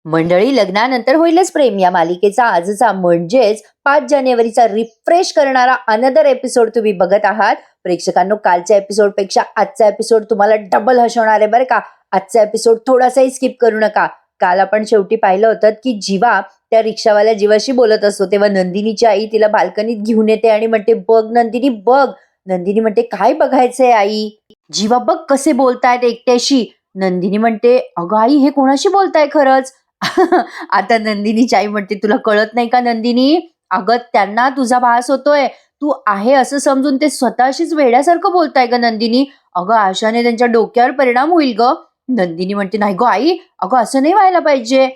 मंडळी, लग्नानंतर होईलच प्रेम या मालिकेचा आजचा म्हणजेच 5 जानेवारीचा रिफ्रेश करणारा अनदर एपिसोड तुम्ही बघत आहात. प्रेक्षकांनो, कालच्या एपिसोड पेक्षा आजचा एपिसोड तुम्हाला डबल हसवणार आहे बरं का. आजचा एपिसोड थोडासाही स्किप करू नका. काल आपण शेवटी पाहिलं होतं की जीवा त्या रिक्षावाल्या जीवाशी बोलत असतो तेव्हा नंदिनीची आई तिला बाल्कनीत घेऊन येते आणि म्हणते, बघ नंदिनी बघ. नंदिनी म्हणते, काय बघायचंय आई? जीवा, बघ कसे बोलतायत एकट्याशी. नंदिनी म्हणते, अगं आई, हे कोणाशी बोलताय खरंच? आता नंदिनीची आई म्हणते, तुला कळत नाही का नंदिनी? अगं, त्यांना तुझा भास होतोय, तू आहे असं समजून ते स्वतःशीच वेड्यासारखं बोलताय ग नंदिनी. अगं, अशाने त्यांच्या डोक्यावर परिणाम होईल ग. नंदिनी म्हणते, नाही ग आई, अगं असं नाही व्हायला पाहिजे.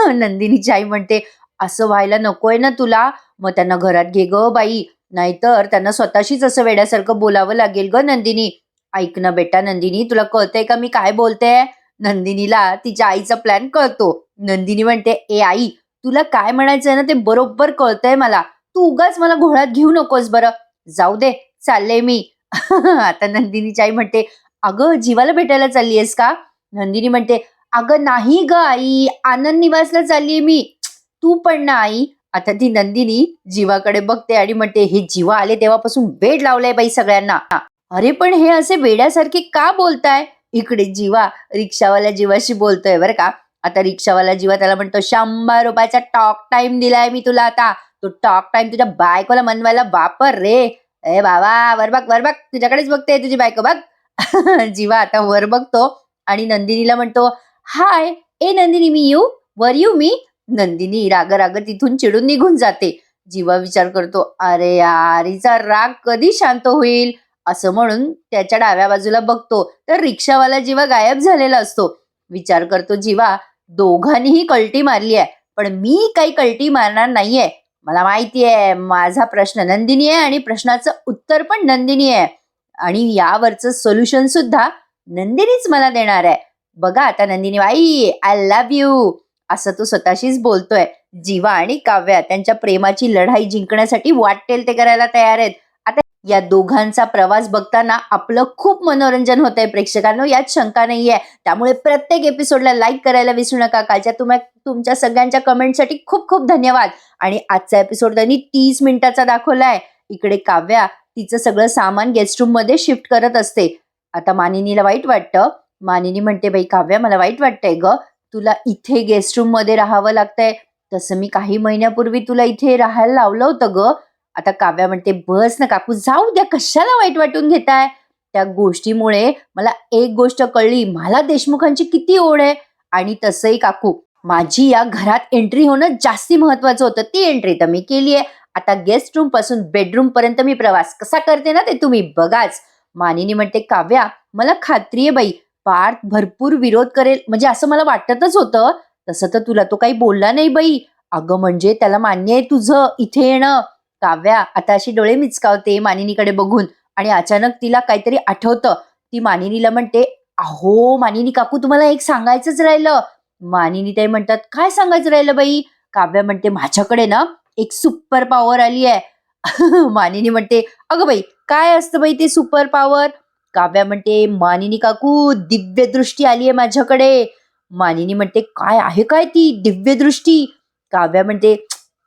नंदिनीची आई म्हणते, असं व्हायला नकोय ना तुला, मग त्यांना घरात घे ग बाई, नाहीतर त्यांना स्वतःशीच असं वेड्यासारखं बोलावं लागेल ग नंदिनी. ऐक ना बेटा नंदिनी, तुला कळतंय का मी काय बोलते? नंदिनीला तिच्या आईचा प्लॅन कळतो. नंदिनी म्हणते, ए आई, तुला काय म्हणायचंय ना ते बरोबर कळतंय मला, तू उगाच मला घोळ्यात घेऊ नकोस बरं. जाऊ दे, चालले मी. आता नंदिनीची आई म्हणते, अगं जीवाला भेटायला चाललीयस का? नंदिनी म्हणते, अगं नाही ग आई, आनंद निवासला चाललीये मी. तू पण ना आई. आता ती नंदिनी जीवाकडे बघते आणि म्हणते, हे जीवा आले तेव्हापासून वेड लावलाय बाई सगळ्यांना. अरे पण हे असे वेड्यासारखे का बोलताय? इकडे जीवा रिक्षावाल्या जीवाशी बोलतोय बरं का. आता रिक्षावाला जीवा त्याला म्हणतो, 100 रुपयाचा टॉक टाइम दिलाय मी तुला, आता तो टॉक टाइम तुझ्या बायकोला मनवायला वापर रे. ए बाबा, वर बघ वर बघ, तुझ्याकडेच बघते तुझी बायको बघ. जीवा आता वर बघतो आणि नंदिनीला म्हणतो, हाय, ए नंदिनी, मी येऊ? वर येऊ मी? नंदिनी राग राग तिथून चिडून निघून जाते. जीवा विचार करतो, अरे यार, हिचा राग कधी शांत होईल? असं म्हणून त्याच्या डाव्या बाजूला बघतो तर रिक्षावाला जीवा गायब झालेला असतो. विचार करतो जीवा, दोघांनीही कल्टी मारली आहे, पण मी काही कल्टी मारणार नाहीये. मला माहिती आहे माझा प्रश्न नंदिनी आहे आणि प्रश्नाचं उत्तर पण नंदिनी आहे आणि यावरचं सोल्युशन सुद्धा नंदिनीच मला देणार आहे. बघा आता नंदिनी बाई, आय लव्ह यू, असं तो स्वतःशीच बोलतोय. जीवा आणि काव्या त्यांच्या प्रेमाची लढाई जिंकण्यासाठी वाटेल ते करायला तयार आहेत. आता या दोघांचा प्रवास बघताना आपलं खूप मनोरंजन होतंय प्रेक्षकांनो, यात शंका नाहीये. त्यामुळे प्रत्येक एपिसोडला लाईक करायला विसरू नका. कालच्या तुमच्या सगळ्यांच्या कमेंटसाठी खूप खूप धन्यवाद. आणि आजचा एपिसोड त्यांनी 30 मिनिटाचा दाखवलाय. इकडे काव्या तिचं सगळं सामान गेस्ट रूम मध्ये शिफ्ट करत असते. आता मानिनीला वाईट वाटतं. मानिनी म्हणते, बाई काव्या, मला वाईट वाटतंय ग, तुला इथे गेस्ट रूम मध्ये राहावं लागतंय. तसं मी काही महिन्यापूर्वी तुला इथे राहायला लावलं होतं ग. आता काव्या म्हणते, बस ना काकू, जाऊ द्या, कशाला वाईट वाटून घेताय? त्या गोष्टीमुळे मला एक गोष्ट कळली, मला देशमुखांची किती ओढ आहे. आणि तसंही काकू, माझी या घरात एंट्री होणं जास्ती महत्वाचं होतं. ती एंट्री तर मी केली आहे. आता गेस्ट रूम पासून बेडरूम पर्यंत मी प्रवास कसा करते ना ते तुम्ही बघाच. मानिनी म्हणते, काव्या, मला खात्री आहे बाई, पार्थ भरपूर विरोध करेल, म्हणजे असं मला वाटतच होतं. तसं तर तुला तो काही बोलला नाही बाई. अगं म्हणजे त्याला मान्य आहे तुझं इथे येणं. काव्या आता अशी डोळे मिचकावते मानिनीकडे बघून आणि अचानक तिला काहीतरी आठवतं. ती मानिनीला म्हणते, अहो मानिनी काकू, तुम्हाला एक सांगायचंच राहिलं. मानिनी ताई म्हणतात, काय सांगायचं राहिलं बाई? काव्या म्हणते, माझ्याकडे ना एक सुपर पॉवर आली आहे. मानिनी म्हणते, अगं बाई, काय असतं बाई ते सुपर पॉवर? काव्या म्हणते, मानिनी काकू, दिव्य दृष्टी आली आहे माझ्याकडे. मानिनी म्हणते, काय आहे काय ती दिव्य दृष्टी? काव्या म्हणते,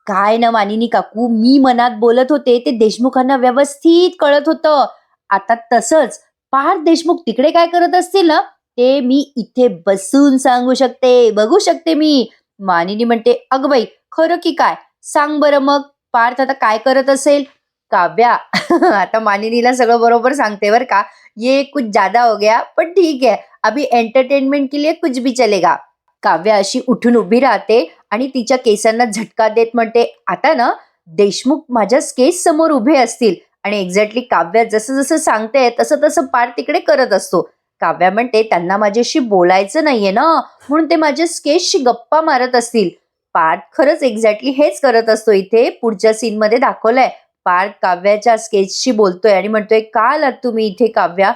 काय ना मानिनी काकू, मी मनात बोलत होते ते देशमुखांना व्यवस्थित कळत होतं. आता तसंच पार्थ देशमुख तिकडे काय करत असतील ना, ते मी इथे बसून सांगू शकते, बघू शकते मी. मानिनी म्हणते, अगं बाई, खरं की काय? सांग बरं मग, पार्थ आता काय करत असेल? काव्या आता मानिनीला सगळं बरोबर सांगते बरं का. ये कुछ ज्यादा हो गया, पण ठीक है, अभी एंटरटेनमेंट के लिए कुछ भी चलेगा. काव्या अशी उठून उभी राहते आणि तिच्या केसांना झटका देत म्हणते, आता ना देशमुख माझ्या केस समोर उभे असतील. आणि एक्झॅक्टली काव्या जसं जसं सांगते तसं तसं पार्थ तिकडे करत असतो. काव्या म्हणते, त्यांना माझ्याशी बोलायचं नाहीये ना, म्हणून ते माझ्या स्केचशी गप्पा मारत असतील. पार्थ खरंच एक्झॅक्टली हेच करत असतो. इथे पुढच्या सीन मध्ये दाखवलंय, पार्थ काव्याच्या स्केचशी बोलतोय आणि म्हणतोय, का आलात तुम्ही इथे काव्या?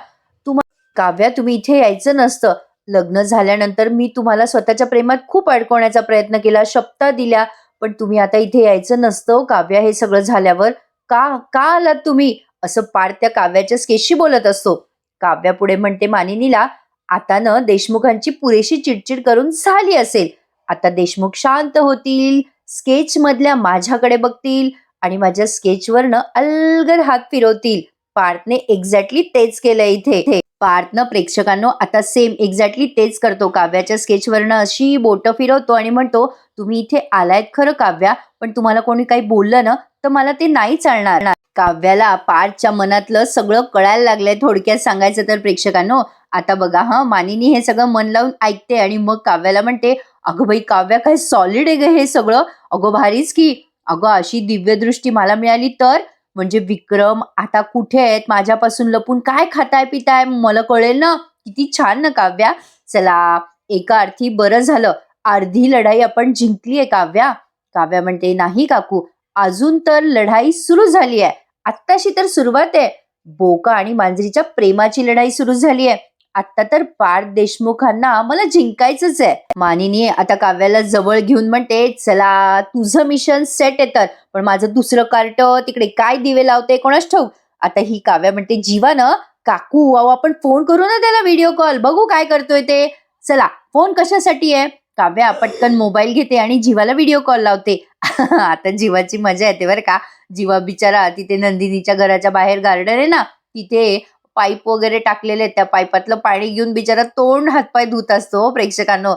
काव्या, तुम्ही इथे यायचं नसतं. लग्न झाल्यानंतर मी तुम्हाला स्वतःच्या प्रेमात खूप अडकवण्याचा प्रयत्न केला, शपथा दिल्या, पण तुम्ही आता इथे यायचं नसतं काव्या. हे सगळं झाल्यावर का का आलात तुम्ही? असं पार्थ त्या काव्याच्या स्केचशी बोलत असतो. काव्या पुढे म्हणते मानिनीला, आता न देशमुखांची पुरेशी चिडचिड करून झाली असेल. आता देशमुख शांत होतील, स्केच मधल्या माझ्याकडे बघतील आणि माझ्या स्केचवरनं अलगद हात फिरवतील. पार्थने एक्झॅक्टली तेच केलं इथे. पार्थनं प्रेक्षकांनो आता सेम एक्झॅक्टली तेच करतो. काव्याच्या स्केचवरनं अशी बोटं फिरवतो आणि म्हणतो, तुम्ही इथे आलायत खरं काव्या, पण तुम्हाला कोणी काही बोललं ना तर मला ते नाही चालणार. काव्याला पार्थच्या मनातलं सगळं कळायला लागलंय. थोडक्यात सांगायचं तर प्रेक्षकांनो, आता बघा मानिनी हे सगळं मन लावून ऐकते आणि मग काव्याला म्हणते, अगं बाई काव्या, काय सॉलिड आहे ग हे सगळं, अगं भारीच की, अगं अशी दिव्यदृष्टी मला मिळाली तर. म्हणजे विक्रम आता कुठे आहेत, माझ्यापासून लपून काय खाताय पिताय, मला कळेल ना. किती छान ना काव्या. चला, एका अर्थी बरं झालं, अर्धी लढाई आपण जिंकलीये काव्या. काव्या म्हणते, नाही काकू, अजून तर लढाई सुरू झाली आहे. आत्ताशी तर सुरुवात आहे. बोका आणि मांजरीच्या प्रेमाची लढाई सुरू झाली आहे. आता तर पार्थ देशमुखांना मला जिंकायचंच आहे. मानिनी आता काव्याला जवळ घेऊन म्हणते, चला तुझं मिशन सेट आहे तर, पण माझं दुसरं कार्ट तिकडे काय दिवे लावते कोणाच ठाऊक. आता ही काव्या म्हणते, जीवानं काकू अहो आपण फोन करू ना त्याला, व्हिडिओ कॉल, बघू काय करतोय ते. चला, फोन कशासाठी आहे. काव्या पटकन मोबाईल घेते आणि जीवाला व्हिडिओ कॉल लावते. आता जीवाची मजा येते बरं का. जीवा बिचारा तिथे नंदिनीच्या घराच्या बाहेर गार्डन आहे ना, तिथे पाईप वगैरे टाकलेले आहेत, त्या पाईपातलं पाणी घेऊन बिचारा तोंड हातपाय धुत असतो. प्रेक्षकांनो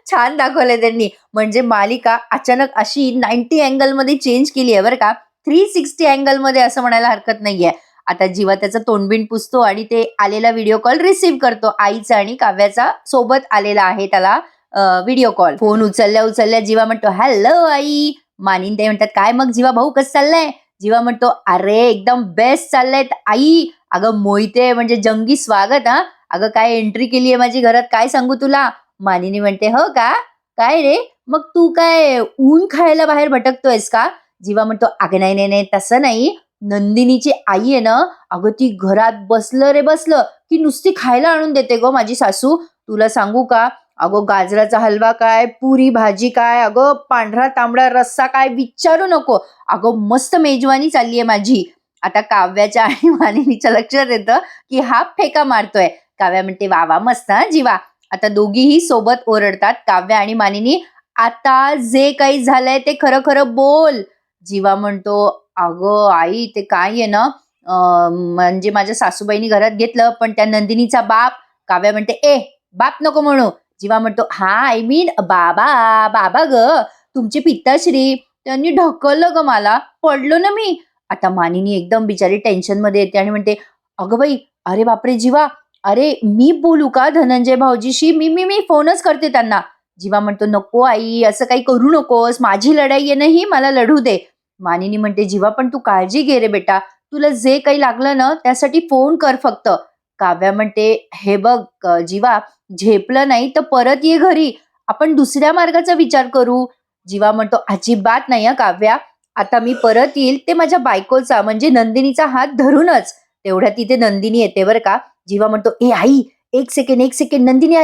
छान दाखवलंय त्यांनी. म्हणजे मालिका अचानक अशी 90 अँगल मध्ये चेंज केली आहे बरं का. 360 अँगल मध्ये असं म्हणायला हरकत नाहीये. आता जीवा त्याचा तोंडबिंड पुसतो आणि ते आलेला व्हिडिओ कॉल रिसीव्ह करतो. आईचा आणि काव्याचा सोबत आलेला आहे त्याला व्हिडिओ कॉल. फोन उचलल्या जीवा म्हणतो, हॅलो आई. मानिन ते म्हणतात, काय मग जीवा भाऊ कसं चाललंय. जीवा म्हणतो, अरे एकदम बेस्ट चाललंय आई. अगं मोहिते म्हणजे जंगी स्वागत. अगं काय एंट्री केली आहे माझी घरात, काय सांगू तुला. मानिनी म्हणते, हो का, काय रे मग तू काय ऊन खायला बाहेर भटकतोयस का. जीवा म्हणतो, अगं नाही नाही तसं नाही, नंदिनीची आई आहे ना, अगं ती घरात बसलं रे बसलं की नुसती खायला आणून देते गो माझी सासू. तुला सांगू का, अगं गाजराचा हलवा काय, पुरी भाजी काय, अगं पांढरा तांबडा रस्सा काय, विचारू नको. अगं मस्त मेजवानी चालली आहे माझी. आता काव्याच्या आणि मानिनीच्या लक्षात येतं की हा फेका मारतोय. काव्या म्हणते, वा वा मस्त जीवा. आता दोघीही सोबत ओरडतात. काव्या आणि मानिनी, आता जे काही झालंय ते खरं खरं बोल. जीवा म्हणतो, अगं आई ते काय आहे ना, म्हणजे माझ्या सासूबाईंनी घरात घेतलं, पण त्या नंदिनीचा बाप. काव्या म्हणते, बाप नको म्हणू. जीवा म्हणतो, हा आय मीन बाबा, बाबा ग, तुमची पित्ताश्री, त्यांनी ढकललं ग मला, पडलो ना मी. आता मानिनी एकदम बिचारी टेन्शन मध्ये येते आणि म्हणते, अगं बाई, अरे बापरे जीवा, अरे मी बोलू का धनंजय भाऊजीशी, मी फोनच करते त्यांना. जीवा म्हणतो, नको आई, असं काही करू नकोस, माझी लढाई आहे ना ही, मला लढू दे. मानिनी म्हणते, जीवा पण तू काळजी घे रे बेटा, तुला जे काही लागलं ना त्यासाठी फोन कर फक्त. काव्या म्हणते, हे बघ जीवा, झेपलं नाही तर परत ये घरी, आपण दुसऱ्या मार्गाचा विचार करू. जीवा म्हणतो, अजिबात नाही काव्या, आता मी परत येईल ते माझ्या बायकोचा म्हणजे नंदिनीचा हात धरूनच. तेवढ्या तिथे नंदिनी येते बरं का. जीवा म्हणतो, आई एक सेकंड, नंदिनी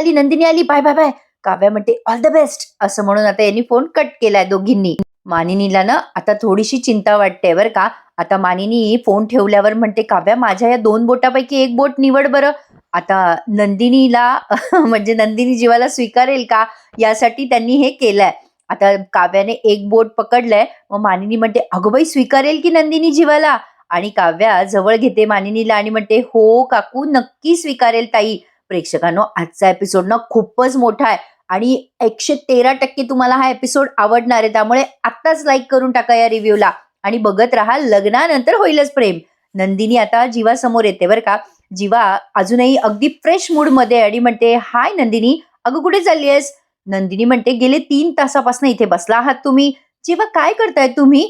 आली, बाय बाय बाय. काव्या म्हणते, ऑल द बेस्ट असं म्हणून आता यांनी फोन कट केलाय दोघींनी. मानिनीला ना आता थोडीशी चिंता वाटते बरं का. आता मानिनी फोन ठेवल्यावर म्हणते, काव्या माझ्या या 2 बोटापैकी एक बोट निवड बरं. आता नंदिनीला म्हणजे नंदिनी जीवाला स्वीकारेल का यासाठी त्यांनी हे केलंय. आता काव्याने एक बोट पकडलंय, मग मानिनी म्हणते, अगं बाई स्वीकारेल की नंदिनी जीवाला. आणि काव्या जवळ घेते मानिनीला आणि म्हणते, हो काकू नक्की स्वीकारेल ताई. प्रेक्षकांनो, आजचा एपिसोड ना खूपच मोठा आहे आणि 113% तुम्हाला हा एपिसोड आवडणार आहे. त्यामुळे आत्ताच लाईक करून टाका या रिव्ह्यूला आणि बघत राहा लग्नानंतर होईलच प्रेम. नंदिनी आता जीवा समोर येते बरं का. जीवा अजूनही अगदी फ्रेश मूड मध्ये आणि म्हणते, हाय नंदिनी, अगं कुठे चालली आहेस. नंदिनी म्हणते, गेले 3 तासापासून इथे बसला आहात तुम्ही. जीवा काय करताय तुम्ही.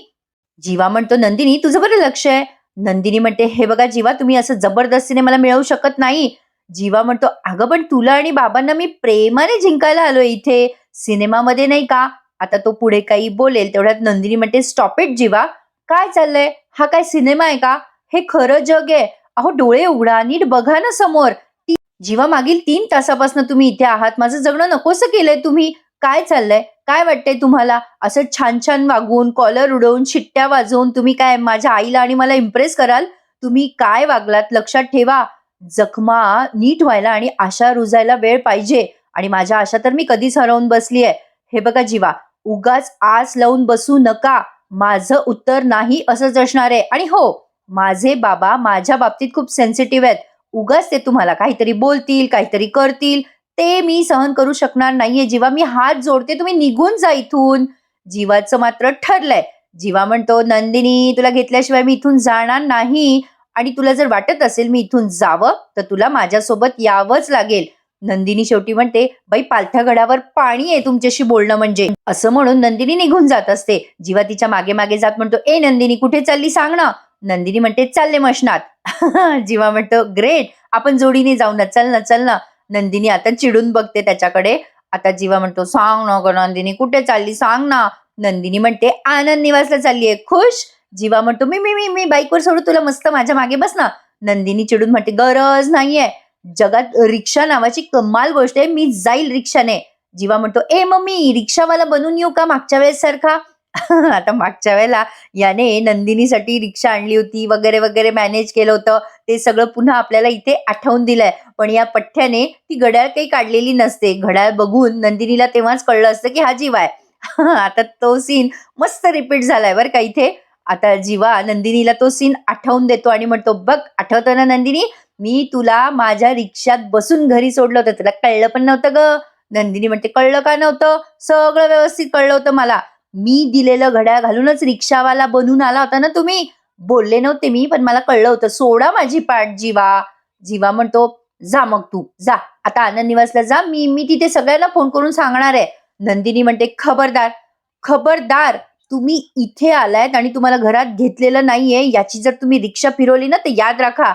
जीवा म्हणतो, नंदिनी तुझं बरं लक्ष आहे. नंदिनी म्हणते, हे बघा जीवा, तुम्ही असं जबरदस्तीने मला मिळवू शकत नाही. जीवा म्हणतो, अगं पण तुला आणि बाबांना मी प्रेमाने जिंकायला आलोय इथे, सिनेमामध्ये नाही का. आता तो पुढे काही बोलेल तेवढ्यात नंदिनी म्हणते, स्टॉप इट जीवा, काय चाललंय, हा काय सिनेमा आहे का, हे खरं जग आहे. अहो डोळे उघडा, नीट बघा ना समोर. जीवा, मागील 3 तासापासून तुम्ही इथे आहात, माझं जगणं नकोसं केलंय तुम्ही. काय चाललंय, काय वाटतंय तुम्हाला. असं छान छान वागून, कॉलर उडवून, शिट्ट्या वाजवून तुम्ही काय माझ्या आईला आणि मला इम्प्रेस कराल. तुम्ही काय वागलात लक्षात ठेवा. जखमा नीट व्हायला आणि आशा रुजायला वेळ पाहिजे आणि माझ्या आशा तर मी कधीच हरवून बसली आहे. हे बघा जीवा, उगाच आस लावून बसू नका. माझं उत्तर नाही असंच असणार आहे. आणि हो, माझे बाबा माझ्या बाबतीत खूप सेन्सिटिव्ह आहेत. उगाच ते तुम्हाला काहीतरी बोलतील, काहीतरी करतील, ते मी सहन करू शकणार नाहीये जीवा. मी हात जोडते, तुम्ही निघून जा इथून. जीवाचं मात्र ठरलंय. जीवा म्हणतो, नंदिनी तुला घेतल्याशिवाय मी इथून जाणार नाही आणि तुला जर वाटत असेल मी इथून जावं तर तुला माझ्यासोबत यावंच लागेल. नंदिनी शेवटी म्हणते, बाई पालथ्या गडावर पाणी आहे तुमच्याशी बोलणं म्हणजे. असं म्हणून नंदिनी निघून जात असते. जीवा तिच्या मागे मागे जात म्हणतो, ए नंदिनी कुठे चालली सांग ना. नंदिनी म्हणते, चालले मशनात. जीवा म्हणतो, ग्रेट, आपण जोडीने जाऊ ना, चल ना चल ना. नंदिनी आता चिडून बघते त्याच्याकडे. आता जीवा म्हणतो, सांग ना ग नंदिनी कुठे चालली सांग ना. नंदिनी म्हणते, आनंद निवासला चाललीये. खुश? जीवा म्हणतो, मी मी मी मी बाईकवर सोडू तुला, मस्त माझ्या मागे बस ना. नंदिनी चिडून म्हणते, गरज नाहीये, जगात रिक्षा नावाची कमाल गोष्ट आहे, मी जाईल रिक्षाने. जीवा म्हणतो, ए मम्मी रिक्षावाला बनून येऊ का मागच्या वेळेस सारखा. आता मागच्या वेळेला याने नंदिनीसाठी रिक्षा आणली होती वगैरे वगैरे मॅनेज केलं होतं, ते सगळं पुन्हा आपल्याला इथे आठवून दिलंय. पण या पठ्ठ्याने ती घड्याळ काही काढलेली नसते. घड्याळ बघून नंदिनीला तेव्हाच कळलं असतं की हा जीवा आहे. आता तो सीन मस्त रिपीट झालाय बरं का इथे. आता जीवा नंदिनीला तो सीन आठवून देतो आणि म्हणतो, बघ आठवतं ना नंदिनी, मी तुला माझ्या रिक्षात बसून घरी सोडलं होतं, तुला कळलं पण नव्हतं ग. नंदिनी म्हणते, कळलं का नव्हतं, सगळं व्यवस्थित कळलं होतं मला. मी दिलेलं घड्याळ घालूनच रिक्षावाला बनून आला होता ना तुम्ही. बोलले नव्हते मी, पण मला कळलं होतं. सोडा माझी पाठ जीवा. जीवा म्हणतो, जा मग तू जा, आता आनंद निवासला जा, मी मी तिथे सगळ्यांना फोन करून सांगणार आहे. नंदिनी म्हणते, खबरदार खबरदार, तुम्ही इथे आलायत आणि तुम्हाला घरात घेतलेलं नाहीये याची जर तुम्ही रिक्षा फिरवली ना तर याद राखा.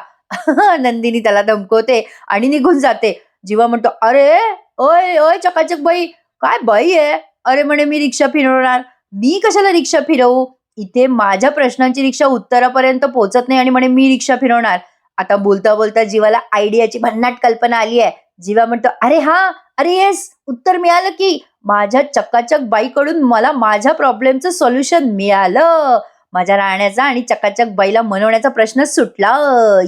नंदिनी त्याला धमकवते आणि निघून जाते. जीवा म्हणतो, अरे ओय ओय चकाचक बाई, काय बाई आहे. अरे म्हणे, मी रिक्षा फिरवणार. मी कशाला रिक्षा फिरवू, इथे माझ्या प्रश्नांची रिक्षा उत्तरापर्यंत पोहोचत नाही आणि म्हणे मी रिक्षा फिरवणार. आता बोलता बोलता जीवाला आयडियाची भन्नाट कल्पना आली आहे. जीवा म्हणतो, अरे हा, अरे येस, उत्तर मिळालं की. माझ्या चकाचक बाईकडून मला माझ्या प्रॉब्लेमचं सोल्युशन मिळालं. माझ्या राहण्याचा आणि चकाचक बाईला मनवण्याचा प्रश्न सुटला.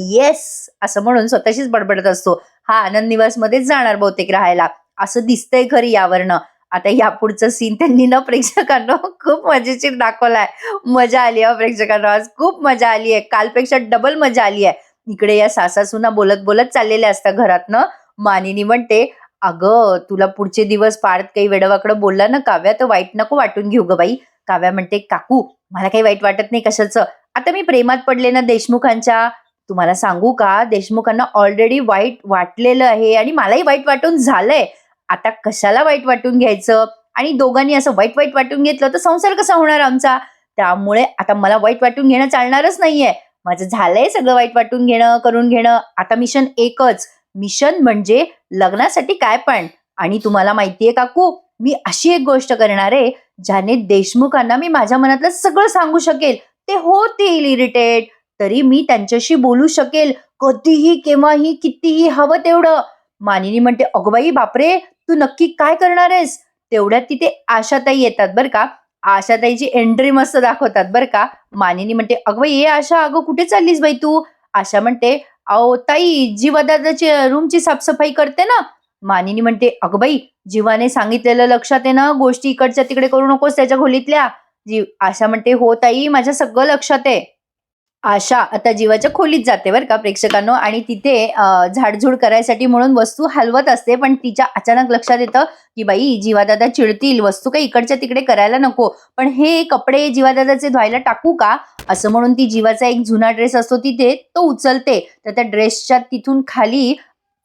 येस, असं म्हणून स्वतःशीच बडबडत असतो. हा आनंद निवास मध्येच जाणार बहुतेक राहायला, असं दिसतंय खरी यावरनं. आता या पुढचं सीन त्यांनी ना प्रेक्षकांना खूप मजेशीर दाखवलाय. मजा आली आहे प्रेक्षकांना, आज खूप मजा आली आहे, कालपेक्षा डबल मजा आली आहे. इकडे या सासासुना बोलत बोलत चाललेल्या असतात घरातनं. मानिनी म्हणते, अगं तुला पुढचे दिवस फार काही वेडवाकडं बोलला ना काव्या, तर वाईट नको वाटून घेऊ ग बाई. काव्या म्हणते, काकू मला काही वाईट वाटत नाही कशाचं. आता मी प्रेमात पडले ना देशमुखांच्या. तुम्हाला सांगू का, देशमुखांना ऑलरेडी वाईट वाटलेलं आहे आणि मलाही वाईट वाटून झालंय. आता कशाला वाईट वाटून घ्यायचं, आणि दोघांनी असं वाईट वाईट वाटून घेतलं तर संसार कसा होणार आमचा. त्यामुळे आता मला वाईट वाटून घेणं चालणारच नाहीये. माझं झालंय सगळं वाईट वाटून घेणं, करून घेणं. आता मिशन एकच, मिशन म्हणजे लग्नासाठी काय पण. आणि तुम्हाला माहितीये काकू, मी अशी एक गोष्ट करणार आहे ज्याने देशमुखांना मी माझ्या मनातलं सगळं सांगू शकेल. ते होतील इरिटेट, तरी मी त्यांच्याशी बोलू शकेल कधीही केव्हाही कितीही हवं तेवढं. मानिनी म्हणते, अगं बाई बापरे, तू नक्की काय करणार आहेस. तेवढ्यात तिथे आशाताई येतात बरं का. आशाताईची एंट्री मस्त दाखवतात बरं का. मानिनी म्हणते, अगं बाई ये आशा, अगं कुठे चाललीस बाई तू. आशा म्हणते, अहो ताई, जीवादादाची रूमची साफसफाई करते ना. मानिनी म्हणते, अगं बाई, जीवाने सांगितलेलं लक्षात आहे ना, गोष्टी इकडच्या तिकडे करू नकोस त्याच्या खोलीतल्या. आशा म्हणते, हो ताई, माझ्या सगळं लक्षात आहे. आशा आता जीवाच्या खोलीत जाते बरं का प्रेक्षकांनो, आणि तिथे झाडझूड करायसाठी म्हणून वस्तू हलवत असते. पण तिच्या अचानक लक्षात येतं की बाई जीवादादा चिडतील, वस्तू काही इकडच्या तिकडे करायला नको. पण हे कपडे जीवादादाचे धुवायला टाकू का, असं म्हणून ती जीवाचा एक जुना ड्रेस असतो तिथे तो उचलते. तर त्या ड्रेसच्या तिथून खाली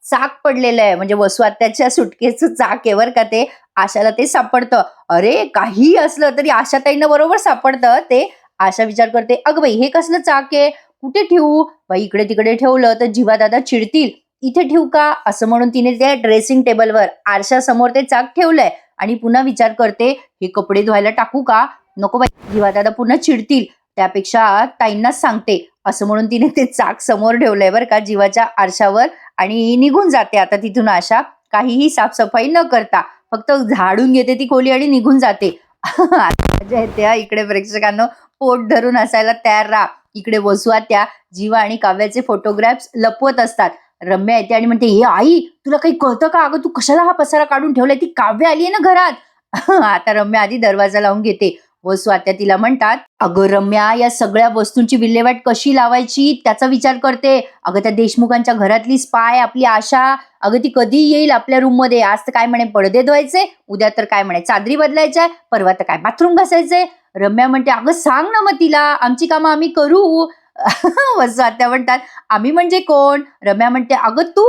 चाक पडलेलं आहे, म्हणजे वसू आत्याच्या सुटकेचं चाक आहे बरं का ते. आशाला ते सापडतं. अरे काही असलं तरी आशाताईंना बरोबर सापडतं ते. आशा विचार करते, अगं बाई हे कसलं चाक आहे, कुठे ठेवू. बाई इकडे तिकडे ठेवलं तर जीवादादा चिडतील, इथे ठेवू का, असं म्हणून तिने त्या ड्रेसिंग टेबलवर आरशासमोर ते चाक ठेवलंय. आणि पुन्हा विचार करते, हे कपडे धुवायला टाकू का, नको बाई जीवादादा पुन्हा चिडतील, त्यापेक्षा ताईंनाच सांगते, असं म्हणून तिने ते चाक समोर ठेवलंय बरं का जीवाच्या आरशावर. आणि निघून जाते आता तिथून आशा, काहीही साफसफाई न करता, फक्त झाडून घेते ती खोली आणि निघून जाते. मजा येते इकडे प्रेक्षकांनो, पोट धरून असायला तयार राहा. इकडे वसू आत्या जीवा आणि काव्याचे फोटोग्राफ्स लपवत असतात. रम्या येते आणि म्हणते, हे आई तुला काही कळतं का, अगं तू कशाला हा पसारा काढून ठेवलाय, ती काव्य आली आहे ना घरात. आता रम्या आधी दरवाजा लावून घेते व स्वात्या तिला म्हणतात, अगं रम्या, या सगळ्या वस्तूंची विल्हेवाट कशी लावायची त्याचा विचार करते. अगं त्या देशमुखांच्या घरातली स्पाय आपली आशा, अगं ती कधी येईल आपल्या रूम मध्ये. आज तर काय म्हणे पडदे धुवायचे, उद्या तर काय म्हणे चादरी बदलायच्या, परवा तर काय बाथरूम घासायचंय. रम्या म्हणते, अगं सांग ना मग तिला, आमची कामं आम्ही करू. वसू आत्या म्हणतात, आम्ही म्हणजे कोण? रम्या म्हणते, अगं तू.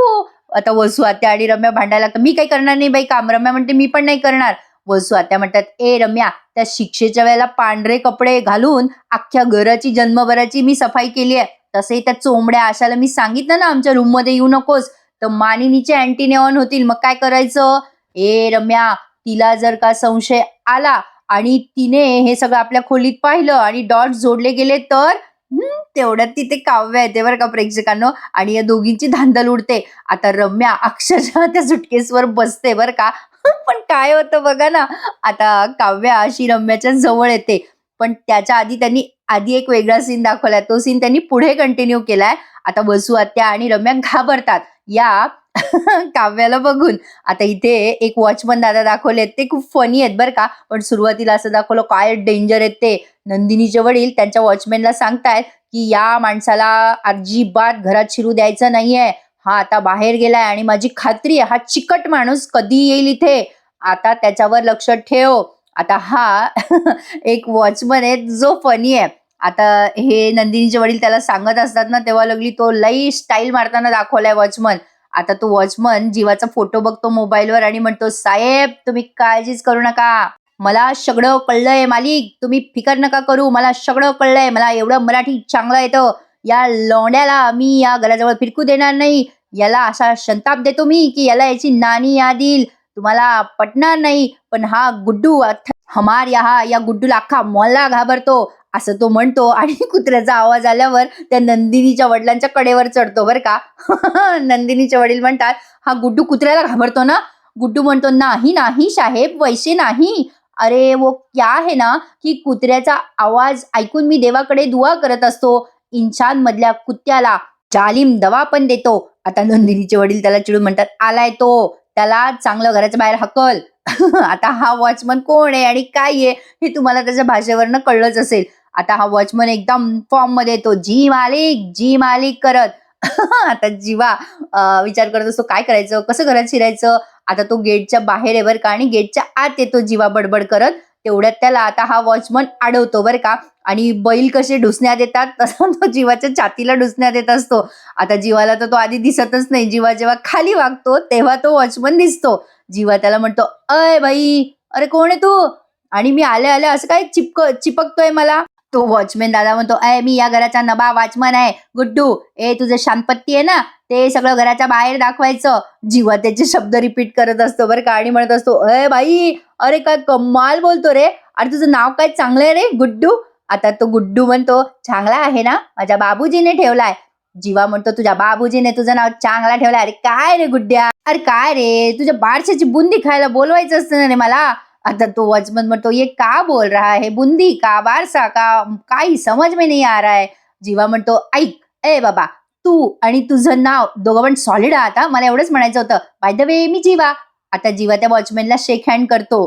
आता वसू आत्या आणि रम्या भांडायला लागतात, मी काही करणार नाही बाई काम. रम्या म्हणते, मी पण नाही करणार. वसू आत्या म्हणतात, ए रम्या, त्या शिक्षेच्या वेळेला पांढरे कपडे घालून अख्ख्या घराची जन्मभराची मी सफाई केली आहे. तसे त्या चोंबड्या आशाला मी सांगितलं ना आमच्या रूम मध्ये येऊ नकोस, तर मानिनीचे अँटीने ऑन होतील. मग काय करायचं? ए रम्या, तिला जर का संशय आला आणि तिने हे सगळं आपल्या खोलीत पाहिलं आणि डॉट जोडले गेले तर तेवढ्यात तिथे काव्य येते बरं का प्रेक्षकांनो, आणि या दोघींची धांदल उडते. आता रम्या अक्षरशः त्या सुटकेसवर बसते बरं का. पण काय होतं बघा ना, आता काव्या अशी रम्याच्या जवळ येते, पण त्याच्या आधी त्यांनी एक वेगळा सीन दाखवलाय. तो सीन त्यांनी पुढे कंटिन्यू केलाय. आता वसू आत्या आणि रम्या घाबरतात या काव्याला बघून. आता इथे एक वॉचमन दादा दाखवले, ते खूप फनी आहेत बरं का. पण सुरुवातीला असं दाखवलं काय डेंजर आहेत ते. नंदिनीचे वडील त्यांच्या वॉचमॅनला सांगतायत की या माणसाला अजिबात घरात शिरू द्यायचं नाहीये. हा आता बाहेर गेलाय आणि माझी खात्री आहे हा चिकट माणूस कधी येईल इथे, आता त्याच्यावर लक्ष ठेव. आता हा एक वॉचमन आहे जो फनी आहे. आता हे नंदिनीचे वडील त्याला सांगत असतात ना, तेव्हा लागली तो लई स्टाईल मारताना दाखवलाय वॉचमन. आता तो वॉचमन जीवाचा फोटो बघतो मोबाईलवर आणि म्हणतो, साहेब तुम्ही काळजीच करू नका, मला सगळं कळलंय मालिक, तुम्ही फिकर नका करू, मला सगळं कळलंय, मला एवढं मराठी चांगलं येतं. या लोंड्याला मी या घराजवळ फिरकू देणार नाही. याला असा संताप देतो मी की याला याची नानी याद येईल. तुम्हाला पटणार नाही, पण हा गुड्डू या गुड्डूला अख्खा मोहल्ला घाबरतो, असं तो म्हणतो. आणि कुत्र्याचा आवाज आल्यावर त्या नंदिनीच्या वडिलांच्या कडेवर चढतो बरं का. नंदिनीचे वडील म्हणतात, हा गुड्डू कुत्र्याला घाबरतो ना? गुड्डू म्हणतो, नाही नाही साहेब, वैसे नाही. अरे वो क्या है ना की कुत्र्याचा आवाज ऐकून मी देवाकडे दुआ करत असतो. इंसान मधल्या कुत्त्याला जालिम दवा पण देतो. आता नंदिनीचे वडील त्याला चिडून म्हणतात, आलाय तो, त्याला चांगलं घराच्या बाहेर हकल. आता हा वॉचमन कोण आहे आणि काय आहे हे तुम्हाला त्याच्या भाषेवरनं कळलंच असेल. आता हा वॉचमन एकदम फॉर्म मध्ये येतो, जी मालिक करत. आता जीवा विचार करत असतो काय करायचं, कसं घरात शिरायचं. आता तो गेटच्या बाहेर आहे बरं का, आणि गेटच्या आत येतो जीवा बडबड करत. तेवढ्यात त्याला आता हा वॉचमन अडवतो बरं का. आणि बैल कसे ढुसण्यात येतात तसा तो जीवाच्या छातीला ढुसण्यात येत असतो. आता जीवाला तर तो आधी दिसतच नाही. जीवा जेव्हा खाली वागतो तेव्हा तो वॉचमन दिसतो. जीवा त्याला म्हणतो, अय बाई, अरे कोण आहे तू? आणि मी आले आले असं काय चिपकतोय मला. तो वॉचमॅन दादा म्हणतो, अय मी या घराचा नबा वॉचमन आहे गुड्डू. तुझं शांतपत्ती आहे ना, ते सगळं घराच्या बाहेर दाखवायचं. जीवा त्याचे शब्द रिपीट करत असतो बरं का, आणि म्हणत असतो, अय बाई, अरे काय कमाल बोलतो रे, अरे तुझं नाव काय चांगलं आहे रे गुड्डू. आता तो गुड्डू म्हणतो, चांगला आहे ना, माझ्या बाबूजीने ठेवलाय. जीवा म्हणतो, तुझ्या बाबूजीने तुझं नाव चांगला ठेवलाय. अरे काय रे गुड्ड्या, अरे काय रे, तुझ्या बारशाची बुंदी खायला बोलवायचं असतं ना रे मला. आता तो वॉचमन म्हणतो, ये का बोल रहा है, बुंदी का बारसा का, काही समज में नहीं आ रहा है. जीवा म्हणतो, ऐक ए बाबा, तू आणि तुझं नाव दोघं पण सॉलिड आहात. मला एवढंच म्हणायचं होतं. बाय द वे मी जीवा. आता जीवा त्या वॉचमॅनला शेक हँड करतो.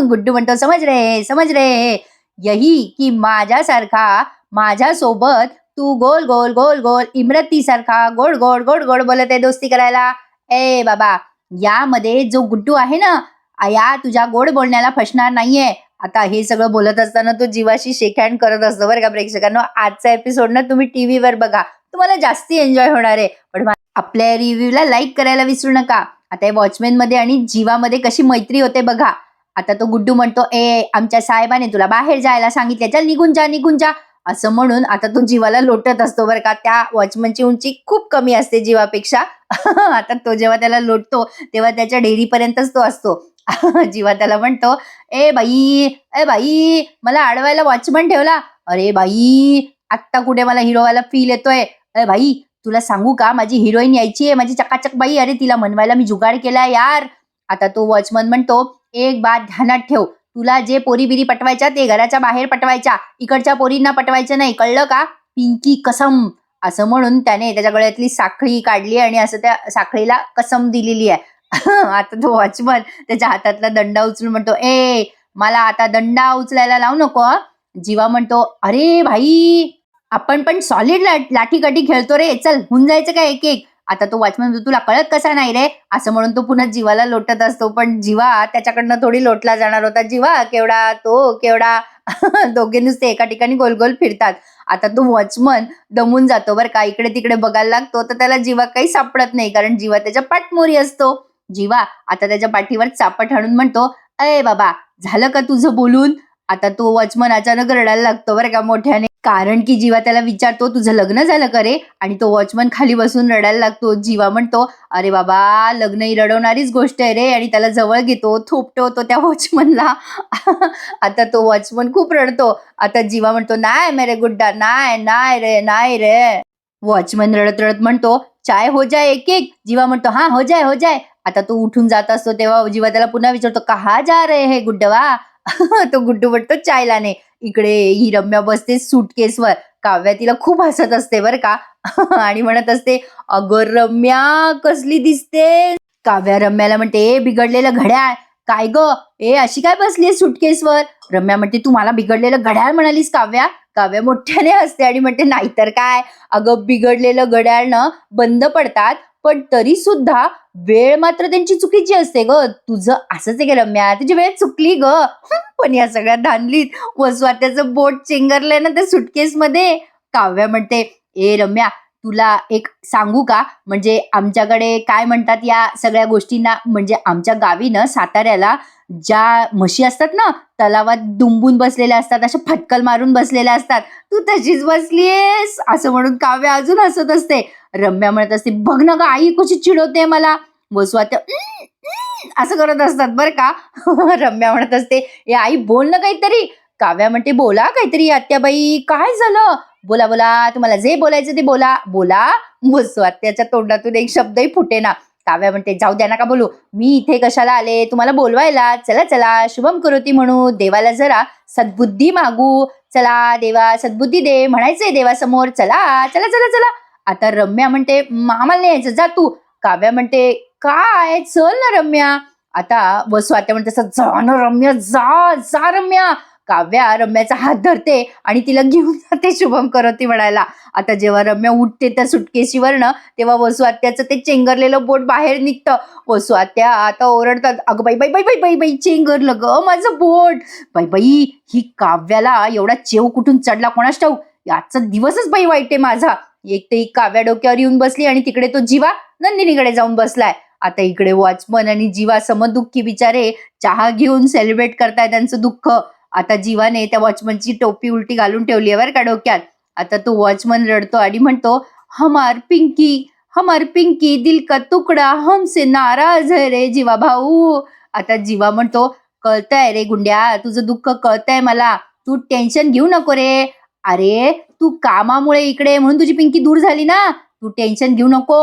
गुड्डू म्हणतो, समज रे यही की माझ्यासारखा माझ्यासोबत तू गोल गोल गोल गोल इमरती सारखा गोड गोड गोड गोड बोलत आहे दोस्ती करायला. ए बाबा, यामध्ये जो गुड्डू आहे ना, या तुझ्या गोड बोलण्याला फसणार नाहीये. आता हे सगळं बोलत असताना तो जीवाशी शेक हँड करत असतो बरं का प्रेक्षकांनो. आजचा एपिसोड ना तुम्ही टीव्हीवर बघा, तुम्हाला जास्ती एन्जॉय होणार आहे. पण आपल्या रिव्ह्यूला लाईक करायला विसरू नका. आता वॉचमॅन मध्ये आणि जीवामध्ये कशी मैत्री होते बघा. आता तो गुड्डू म्हणतो, आमच्या साहेबाने तुला बाहेर जायला सांगितले, चल निघून जा असं म्हणून आता तो जीवाला लोटत असतो बरं का. त्या वॉचमनची उंची खूप कमी असते जीवापेक्षा. आता तो जेव्हा त्याला लोटतो तेव्हा त्याच्या डेअरीपर्यंतच तो असतो. जीवा त्याला म्हणतो, ए बाई, मला अडवायला वॉचमन ठेवला. अरे बाई, आत्ता कुठे मला हिरोवाला फील येतोय. भाई, तुला सांगू का, माझी हिरोईन यायची आहे, माझी चकाचक बाई. अरे तिला मनवायला मी जुगाड केलाय यार. आता तो वॉचमन म्हणतो, एक बात ध्यानात ठेव, तुला जे पोरी बिरी पटवायच्या ते घराच्या बाहेर पटवायच्या, इकडच्या पोरींना पटवायचं नाही, कळलं का? पिंकी कसम. असं म्हणून त्याने त्याच्या गळ्यातली साखळी काढली आणि असं त्या साखळीला कसम दिलेली आहे. आता तो वॉचमन त्याच्या हातातला दंडा उचलून म्हणतो, ए मला आता दंडा उचलायला लावू नको हं." जीवा म्हणतो, अरे भाई आपण पण सॉलिड लाठी काठी खेळतो रे, चल होऊन जायचं काय एक एक. आता तो वॉचमन म्हणतो, तुला कळत कसा नाही रे, असं म्हणून तो पुन्हा जीवाला लोटत असतो. पण जीवा त्याच्याकडनं थोडी लोटला जाणार होता. जीवा केवढा तो केवढा दोघे नुसते एका ठिकाणी गोल गोल फिरतात. आता तो वॉचमन दमून जातो बरं का, इकडे तिकडे बघायला लागतो, तर त्याला जीवा काही सापडत नाही, कारण जीवा त्याच्या पाठमोरी असतो. जीवा आता त्याच्या पाठीवर चापट हाणून म्हणतो, अय बाबा झालं का तुझं बोलून. आता तो वॉचमन अचानक रडायला लागतो बरं का मोठ्याने, कारण की जीवा त्याला विचारतो, तुझं लग्न झालं का रे. आणि तो वॉचमन खाली बसून रडायला लागतो. जीवा म्हणतो, अरे बाबा लग्न ही रडवणारीच गोष्ट आहे रे, आणि त्याला जवळ घेतो, थोपटवतो त्या वॉचमनला. आता तो वॉचमन खूप रडतो. आता जीवा म्हणतो, नाही मेरे गुड्डा, नाही नाही रे नाही रे. वॉचमन रडत रडत म्हणतो, चाय हो जाए एक एक. जीवा म्हणतो, हा हो जाए हो जाए. आता तो उठून जात असतो तेव्हा जीवा त्याला पुन्हा विचारतो, कहा जा रहे हे गुड्डवा. तो गुड्डू म्हणतो, चाय लाने. इकडे ही रम्या बसते सूटकेसवर. काव्या तिला खूप हसत असते बरं का. आणि म्हणत असते, अगं रम्या कसली दिसते. काव्या रम्याला म्हणते, ए बिघडलेलं घड्याळ. काय ग ए अशी काय बसली सुटकेसवर. रम्या म्हणते, तू मला बिघडलेलं घड्याळ म्हणालीस काव्या. काव्या मोठ्याने हसते आणि म्हणते, नाहीतर काय, अगं बिघडलेलं घड्याळ न बंद पडतात, पण तरी सुद्धा वेळ मात्र त्यांची चुकीची असते ग. तुझं असंच आहे का रम्या, तुझी वेळ चुकली ग. पण या सगळ्या धानलीत व स्वतःचं बोट चेंगरलंय ना त्या सुटकेसमध्ये. काव्या म्हणते, ए रम्या तुला एक सांगू का, म्हणजे आमच्याकडे काय म्हणतात या सगळ्या गोष्टींना, म्हणजे आमच्या गावी ना साताऱ्याला ज्या म्हशी असतात ना तलावात दुंबून बसलेल्या असतात, अशा फटकल मारून बसलेल्या असतात, तू तशीच बसलीयस असं म्हणून काव्या अजून हसत असते. रम्या म्हणत असते, बघ ना ग आई कशी चिडवते मला. वसुआत्या असं करत असतात बरं का. रम्या म्हणत असते, ए आई बोल ना काहीतरी. काव्या म्हणते, बोला काहीतरी आत्याबाई, काय झालं, बोला बोला, तुम्हाला जे बोलायचं ते बोला बोला. वसुआत्याच्या तोंडातून एक शब्दही फुटेना. काव्या म्हणते, जाऊ द्या नका बोलू, मी इथे कशाला आले तुम्हाला बोलवायला. चला चला शुभम करोती म्हणू, देवाला जरा सद्बुद्धी मागू. चला देवा सद्बुद्धी दे म्हणायचंय देवासमोर. चला चला चला चला. आता रम्या म्हणते, आम्हाला नाही यायचं, जा तू. काव्या म्हणते, काय चल ना रम्या. आता वसुआत्या म्हणते, जा ना रम्या, जा जा रम्या. काव्या रम्याचा हात धरते आणि तिला घेऊन जाते शुभम करोती म्हणायला. आता जेव्हा रम्या उठते त्या सुटकेशीवरनं, तेव्हा वसुआत्याचं ते चेंगरलेलं बोट बाहेर निघतं. वसुआत्या आता ओरडतात, अगं बाई बाई बाई बाई बाई बाई चेंगरलं ग माझं बोट. बाई बाई ही काव्याला एवढा चेव कुठून चढला कोणास ठाऊक. आजचा दिवसच बाई वाईट आहे माझा. एक तर ही काव्या डोक्यावर येऊन बसली आणि तिकडे तो जीवा नंदिनीकडे जाऊन बसलाय. आता इकडे वॉचमन आणि जीवा समदुःखी बिचारे चहा घेऊन सेलिब्रेट करताय त्यांचं दुःख. आता जीवाने त्या वॉचमनची टोपी उलटी घालून ठेवली आहे बरं का डोक्यात. आता तो वॉचमन रडतो आणि म्हणतो, हमार पिंकी दिल का तुकडा हमसे नाराज है रे जीवा भाऊ. आता जीवा म्हणतो, कळतंय रे गुंड्या, तुझं दुःख कळतंय मला, तू टेन्शन घेऊ नको रे. अरे तू कामामुळे इकडे म्हणून तुझी पिंकी दूर झाली ना, तू टेन्शन घेऊ नको.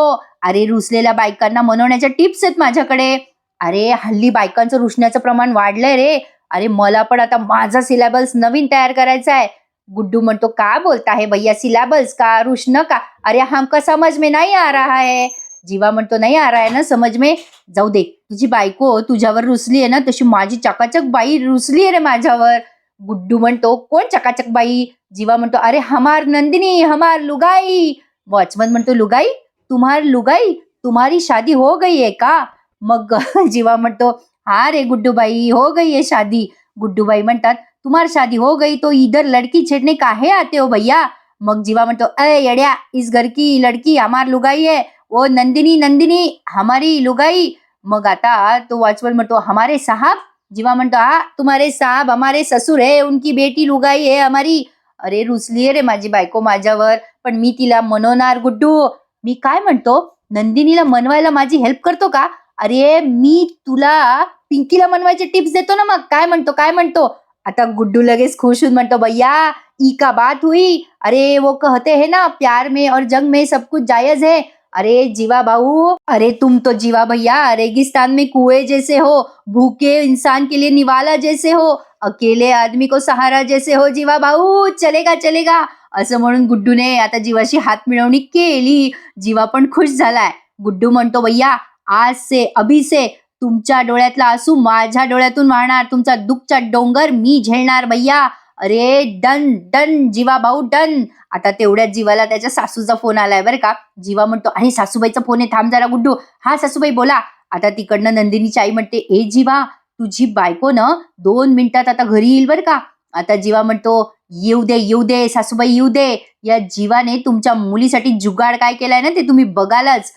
अरे रुसलेल्या बायकांना मनवण्याच्या टिप्स आहेत माझ्याकडे. अरे हल्ली बायकांचं रुसण्याचं प्रमाण वाढलंय रे. अरे मला पण आता माझा सिलेबस नवीन तयार करायचा आहे. गुड्डू म्हणतो, काय बोलता है भैया, सिलेबस का, रुसणं का. अरे हमका समझ में नहीं आ रहा है. जीवा म्हणतो, नाही आ रहा है ना समझ में. जाऊ दे, तुझी बायको तुझ्यावर रुसली आहे ना, तशी माझी चकाचक बाई रुसली आहे रे माझ्यावर. गुड्डू म्हणतो, कोण चकाचक बाई. जीवा म्हणतो, अरे हमार नंदिनी, हमार लुगाई. वॉचमन म्हणतो, लुगाई, तुम्हारी शादी हो गई है का. मग जीवा म्हणतो, हाँ रे गुड्डूबाई हो गई है शादी. गुड्डूबाई म्हणतात, तुम्हारी शादी हो गई तो इधर लड़की छेड़ने काहे आते हो भैया. मग जीवा म्हणतो, अरे येड्या, इस घर की लड़की हमार लुगाई है, वो नंदिनी नंदिनी हमारी लुगाई. मग आता तो वॉचमन म्हणतो, हमारे साहब. जीवा म्हणतो, हा तुम्हारे साहब हमारे ससुर है, उनकी बेटी लुगाई है हमारी. अरे रुसली रे माझी बायको माझ्यावर, पण मी तिला मनवणार गुड्डू. मी काय म्हणतो, नंदिनीला मनवायला माझी हेल्प करतो का. अरे मी तुला पिंकीला मनवायचे टिप्स देतो ना, मग काय म्हणतो. आता गुड्डू लगेच खुश होऊन म्हणतो, भैया ई का बात हुई. अरे वो कहते हैं ना, प्यार में और जंग में सब कुछ जायज है. अरे जीवा भाऊ, अरे तुम तो जीवा भैया रेगिस्तान में कुएं जैसे हो, भूखे इंसान के लिए निवाला जैसे हो, अकेले आदमी को सहारा जैसे हो जीवा भाऊ, चलेगा चलेगा. असं म्हणून गुड्डूने आता जीवाशी हात मिळवणी केली. जीवा पण खुश झालाय. गुड्डू म्हणतो, भैया आज से अभी से तुमच्या डोळ्यातला आसू माझ्या डोळ्यातून वाहणार, तुमचा दुःखचा डोंगर मी झेलणार भैया. अरे डन डन जीवा भाऊ डन. आता तेवढ्यात जीवाला त्याच्या सासूचा फोन आलाय बरं का. जीवा म्हणतो आणि सासूबाईचा फोन आहे, थांब जरा गुड्डू. हा सासूबाई बोला. आता तिकडनं नंदिनीची आई म्हणते, ए जीवा तुझी बायको ना 2 मिनिटात आता घरी येईल बरं का. आता जीवा म्हणतो, येऊ दे सासूबाई येऊ दे. या जीवाने तुमच्या मुलीसाठी जुगाड काय केलाय ना ते तुम्ही बघालच.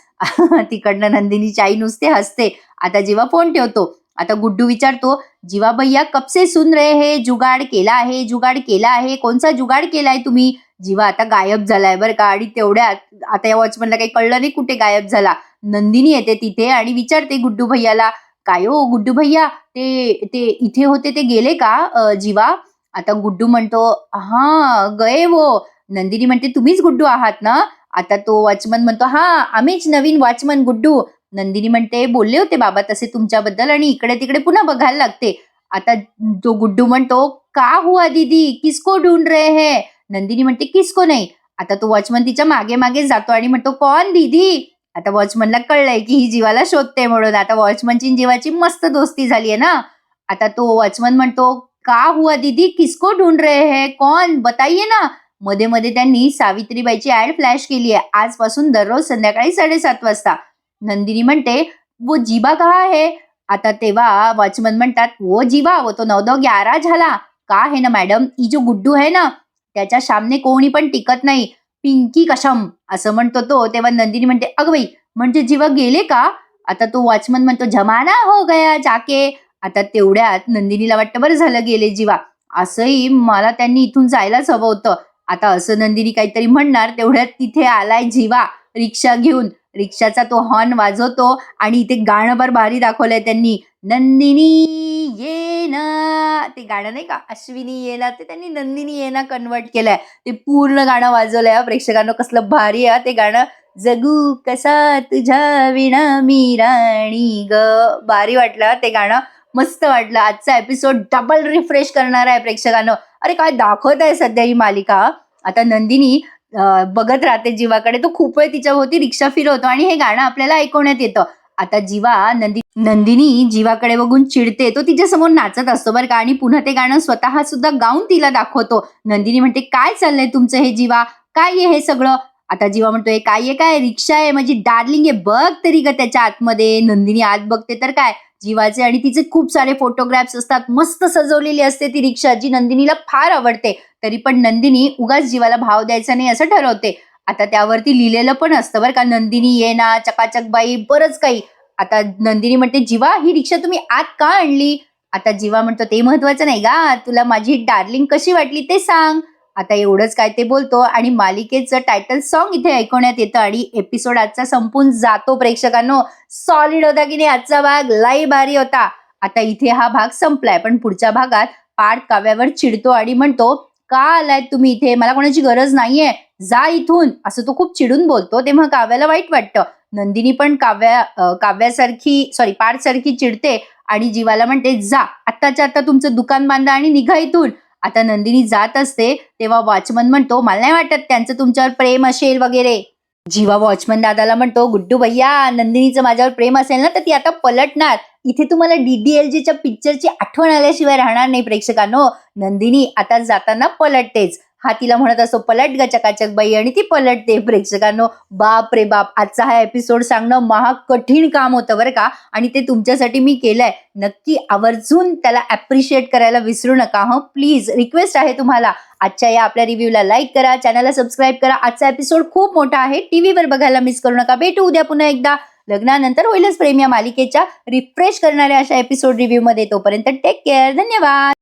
तिकडनं नंदिनीची आई नुसते हसते. आता जीवा फोन ठेवतो. आता गुड्डू विचारतो, जीवा भैया कब से सुन रहे हैं, जुगाड केला आहे, कोणचा जुगाड केलाय तुम्ही. जीवा आता गायब झालाय बरं का. आणि तेवढ्यात आता या वॉचमनला काही कळलं नाही कुठे गायब झाला. नंदिनी येते तिथे आणि विचारते गुड्डू भैयाला, काय हो गुड्डू भैया ते इथे होते ते गेले का जीवा. आता गुड्डू म्हणतो, हा गए वो. नंदिनी म्हणते, तुम्हीच गुड्डू आहात ना. आता तो वॉचमन म्हणतो, हा आम्हीच नवीन वॉचमन गुड्डू. नंदिनी म्हणते, बोलले होते बाबा तसे तुमच्याबद्दल आणि इकडे तिकडे पुन्हा बघायला लागते. आता तो गुड्डू म्हणतो, का हुआ दीदी, किसको ढूंढ रहे हैं. नंदिनी म्हणते, किसको नाही. आता तो वॉचमन तिच्या मागे मागे जातो आणि म्हणतो, कौन दीदी. आता वॉचमनला कळलंय की ही जीवाला शोधते म्हणून. आता वॉचमनची जीवाची मस्त दोस्ती झाली आहे ना. आता तो वॉचमन म्हणतो, का हुआ दीदी, किसको ढूंढ रहे हैं, कौन बताइए ना. मध्ये मध्ये त्यांनी सावित्रीबाईची ऍड फ्लॅश केली आहे, आजपासून दररोज संध्याकाळी 7:30 वाजता. नंदिनी म्हणते, वो जीवा कहा है. आता तेव्हा वॉचमन म्हणतात, वो जीवा वो तो 9-10-11 झाला. का है ना मॅडम, ही जो गुड्डू आहे ना त्याच्या सामने कोणी पण टिकत नाही, पिंकी कसम असं म्हणतो तो. तेव्हा नंदिनी म्हणते, अगं बाई म्हणजे जीवा गेले का. आता तो वॉचमन म्हणतो, जमाना हो गया जाके. आता तेवढ्यात नंदिनीला वाटतं बरं झालं गेले जीवा, असंही मला त्यांनी इथून जायलाच हवं होतं. आता असं नंदिनी काहीतरी म्हणणार तेवढ्यात तिथे आलाय जीवा रिक्षा घेऊन. रिक्षाचा तो हॉर्न वाजवतो आणि इथे गाणं भर भारी दाखवलंय त्यांनी, नंदिनी ये ना. ते गाणं नाही का अश्विनी ये ना, ते त्यांनी नंदिनी ये ना कन्वर्ट केलंय. ते पूर्ण गाणं वाजवलंय प्रेक्षकांना. कसलं भारी आहे ते गाणं. जगू कसा तुझ्या विणा मी राणी ग. भारी वाटलं ते गाणं, मस्त वाटलं. आजचा एपिसोड डबल रिफ्रेश करणार आहे प्रेक्षकांना. अरे काय दाखवत आहे सध्या ही मालिका. आता नंदिनी बघत राहते जीवाकडे. तो खूप वेळ तिच्या भोवती रिक्षा फिरवतो आणि हे गाणं आपल्याला ऐकवण्यात येतं. आता जीवा नंदिनी जीवाकडे बघून चिडते. तो तिच्या समोर नाचत असतो बरं का आणि पुन्हा ते गाणं स्वतः सुद्धा गाऊन तिला दाखवतो. नंदिनी म्हणते, काय चाललंय तुमचं हे जीवा, काय आहे हे सगळं. आता जीवा म्हणतोय, काय रिक्षा आहे माझी डार्लिंग आहे, बघ तरी ग त्याच्या आतमध्ये. नंदिनी आत बघते तर काय जीवाचे आणि तिचे खूप सारे फोटोग्राफ्स असतात. मस्त सजवलेली असते ती रिक्षा, जी नंदिनीला फार आवडते. तरी पण नंदिनी उगाच जीवाला भाव द्यायचा नाही असं ठरवते. आता त्यावरती लिहिलेलं पण असतं बरं का, नंदिनी ये ना, चकाचक बाई, बरंच काही. आता नंदिनी म्हणते, जीवा ही रिक्षा तुम्ही आत का आणली. आता जीवा म्हणतो, ते महत्वाचं नाही गा, तुला माझी डार्लिंग कशी वाटली ते सांग. आता एवढंच काय ते बोलतो आणि मालिकेचं टायटल सॉन्ग इथे ऐकवण्यात येतं आणि एपिसोड आजचा संपून जातो. प्रेक्षकांनो सॉलिड होता की नाही आजचा भाग, लई भारी होता. आता इथे हा भाग संपलाय, पण पुढच्या भागात पार्थ काव्यावर चिडतो आणि म्हणतो, का आलाय तुम्ही इथे, मला कोणाची गरज नाहीये, जा इथून, असं तो खूप चिडून बोलतो. तेव्हा काव्याला वाईट वाटतं. नंदिनी पण पार्थ सारखी चिडते आणि जीवाला म्हणते, जा आत्ताच्या आता तुमचं दुकान बांधा आणि निघा इथून. आता नंदिनी जात असते तेव्हा वॉचमन म्हणतो, मला नाही वाटत त्यांचं तुमच्यावर प्रेम असेल वगैरे. जीवा वॉचमन दादाला म्हणतो, गुड्डू भैया नंदिनीचं माझ्यावर प्रेम असेल ना तर ती आता पलटणार. इथे तुम्हाला DDLJच्या पिक्चरची आठवण आल्याशिवाय राहणार नाही प्रेक्षकांनो. नंदिनी आता जाताना पलटतेच. हा तिला म्हणत असतो, पलट ग चकाचक बाई, आणि ती पलटते. प्रेक्षकांनो बाप रे बाप, आजचा हा एपिसोड सांगणं महा कठीण काम होतं बरं का, आणि ते तुमच्यासाठी मी केलंय. नक्की आवर्जून त्याला अप्रिशिएट करायला विसरू नका हं, प्लीज रिक्वेस्ट आहे तुम्हाला. आजच्या या आपल्या रिव्ह्यूला लाईक करा, चॅनलला सबस्क्राईब करा. आजचा एपिसोड खूप मोठा आहे, टीव्हीवर बघायला मिस करू नका. भेटू उद्या पुन्हा एकदा लग्नानंतर होईलच प्रेम या मालिकेच्या रिफ्रेश करणाऱ्या अशा एपिसोड रिव्ह्यू मध्ये. तोपर्यंत टेक केअर, धन्यवाद.